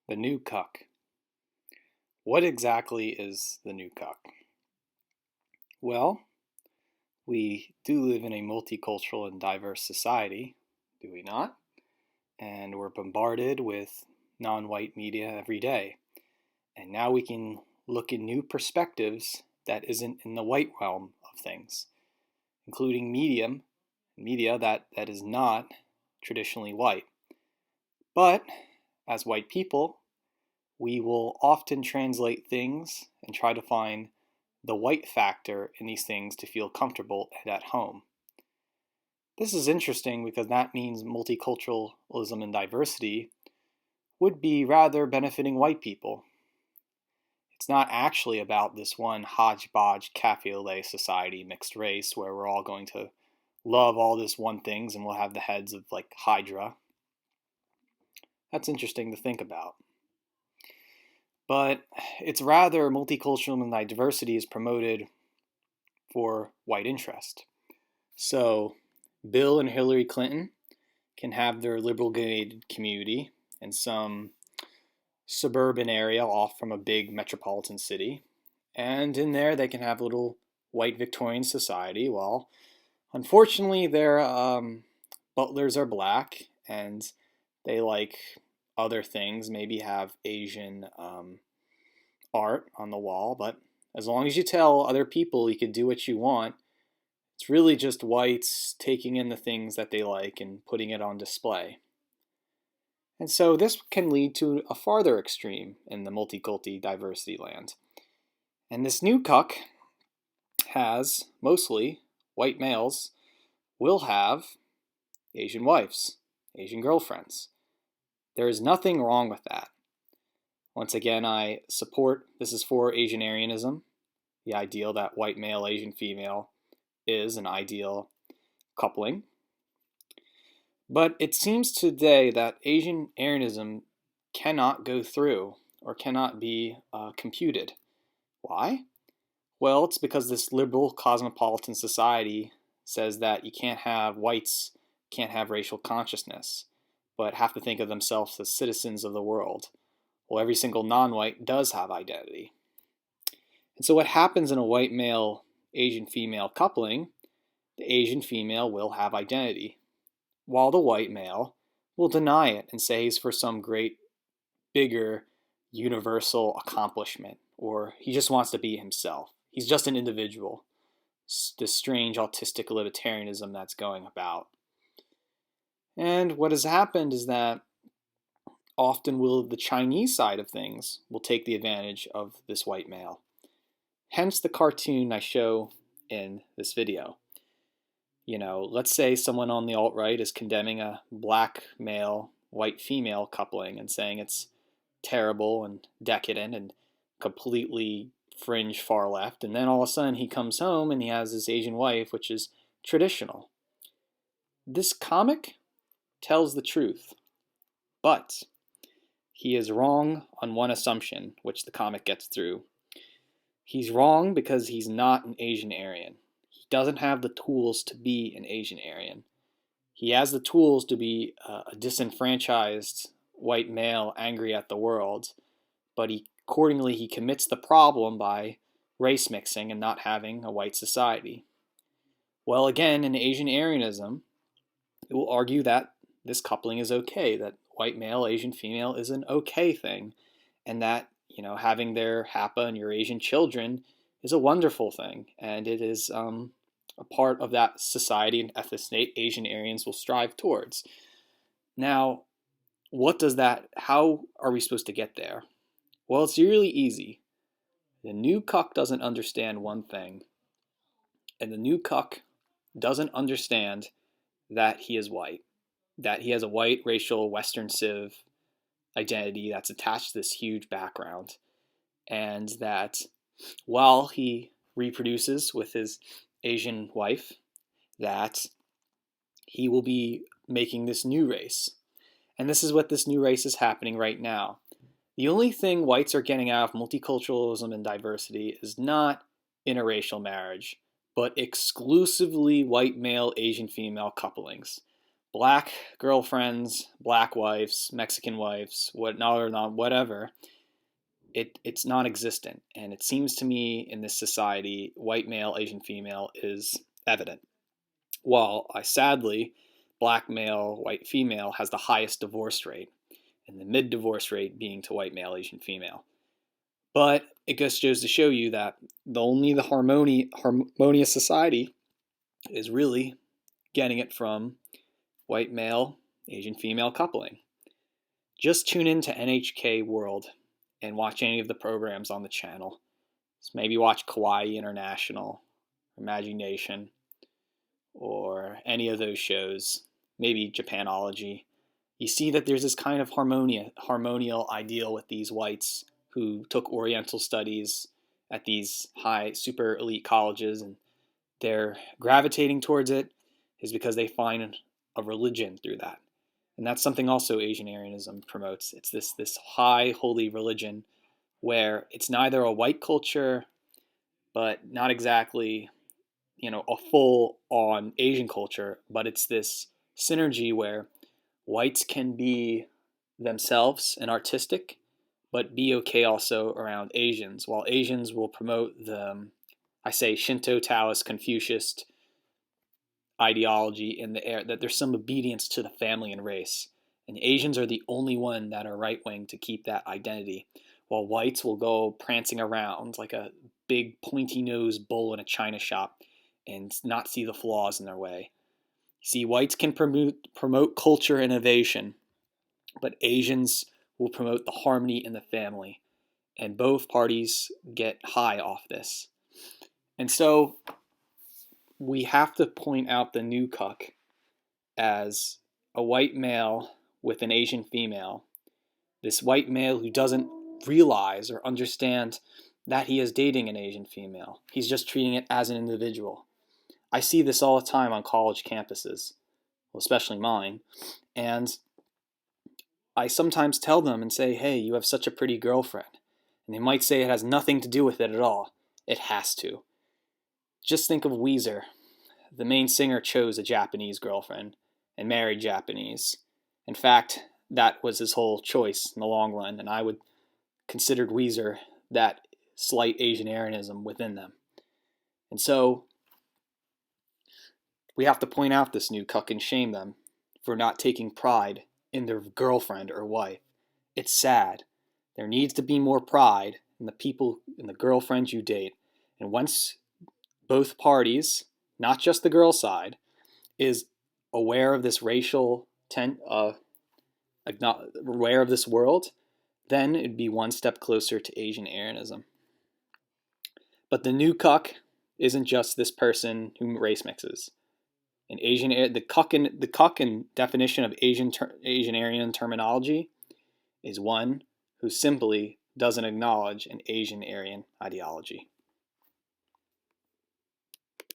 The new cuck. What exactly is the new cuck? Well, we do live in a multicultural and diverse society, do we not? And we're bombarded with non-white media every day. And now we can look in new perspectives that isn't in the white realm of things, including media that is not traditionally white. But as white people, we will often translate things and try to find the white factor in these things to feel comfortable and at home. This is interesting because that means multiculturalism and diversity would be rather benefiting white people. It's not actually about this one hodgepodge cafe au lait society mixed race where we're all going to love all this one things and we'll have the heads of like Hydra. That's interesting to think about. But it's rather multicultural and diversity is promoted for white interest. So Bill and Hillary Clinton can have their liberal gated community in some suburban area off from a big metropolitan city. And in there they can have a little white Victorian society. Well, unfortunately their butlers are black and they like other things, maybe have Asian art on the wall, but as long as you tell other people you can do what you want, it's really just whites taking in the things that they like and putting it on display. And so this can lead to a farther extreme in the multiculti diversity land. And this new cuck has mostly white males will have Asian wives, Asian girlfriends. There is nothing wrong with that. Once again, I support this is for Asianarianism, the ideal that white male, Asian female is an ideal coupling. But it seems today that Asianarianism cannot go through or cannot be computed. Why? Well, it's because this liberal cosmopolitan society says that you can't have whites, can't have racial consciousness, but have to think of themselves as citizens of the world. Well, every single non-white does have identity. And so what happens in a white male, Asian female coupling, the Asian female will have identity, while the white male will deny it and say he's for some great, bigger, universal accomplishment, or he just wants to be himself. He's just an individual. This strange autistic libertarianism that's going about. And what has happened is that often the Chinese side of things will take the advantage of this white male. Hence the cartoon I show in this video. Let's say someone on the alt-right is condemning a black male, white female coupling and saying it's terrible and decadent and completely fringe far left, and then all of a sudden he comes home and he has this Asian wife, which is traditional. This comic tells the truth, but he is wrong on one assumption, which the comic gets through. He's wrong because he's not an Asian Aryan. He doesn't have the tools to be an Asian Aryan. He has the tools to be a disenfranchised white male angry at the world, but accordingly he commits the problem by race mixing and not having a white society. Well, again, in Asian Aryanism, it will argue that this coupling is okay, that white male, Asian female is an okay thing, and that having their Hapa and your Asian children is a wonderful thing, and it is a part of that society and ethnicity Asian Aryans will strive towards. Now, how are we supposed to get there? Well, it's really easy. The new cuck doesn't understand one thing, and the new cuck doesn't understand that he is white, that he has a white racial Western Civ identity that's attached to this huge background, and that while he reproduces with his Asian wife, that he will be making this new race. And this is what this new race is happening right now. The only thing whites are getting out of multiculturalism and diversity is not interracial marriage, but exclusively white male Asian female couplings. black girlfriends, black wives, Mexican wives, whatever, it's non-existent. And it seems to me in this society, white male, Asian female is evident. While sadly, black male, white female has the highest divorce rate, and the mid divorce rate being to white male, Asian female. But it just goes to show you that the harmonious society is really getting it from white male, Asian female coupling. Just tune into NHK World and watch any of the programs on the channel. So maybe watch Kawaii International, Imagination, or any of those shows, maybe Japanology. You see that there's this kind of harmonial ideal with these whites who took Oriental studies at these high, super elite colleges, and they're gravitating towards it is because they find a religion through that. And that's something also Asian Aryanism promotes. It's this high, holy religion where it's neither a white culture, but not exactly, a full-on Asian culture, but it's this synergy where whites can be themselves and artistic, but be okay also around Asians, while Asians will promote the, I say, Shinto, Taoist, Confucius ideology in the air, that there's some obedience to the family and race. And Asians are the only one that are right-wing to keep that identity, while whites will go prancing around like a big pointy-nosed bull in a china shop and not see the flaws in their way. See, whites can promote culture innovation, but Asians will promote the harmony in the family, and both parties get high off this. And so we have to point out the new cuck as a white male with an Asian female. This white male who doesn't realize or understand that he is dating an Asian female. He's just treating it as an individual. I see this all the time on college campuses, well, especially mine, and I sometimes tell them and say, hey, you have such a pretty girlfriend. And they might say it has nothing to do with it at all. It has to. Just think of Weezer. The main singer chose a Japanese girlfriend and married Japanese. In fact, that was his whole choice in the long run, and I would consider Weezer that slight Asian Aryanism within them. And so we have to point out this new cuck and shame them for not taking pride in their girlfriend or wife. It's sad. There needs to be more pride in the people, in the girlfriends you date. And once both parties, not just the girl side, is aware of this aware of this world, then it'd be one step closer to Asian Aryanism. But the new cuck isn't just this person who race mixes. The cuck in definition of Asian Aryan terminology is one who simply doesn't acknowledge an Asian Aryan ideology.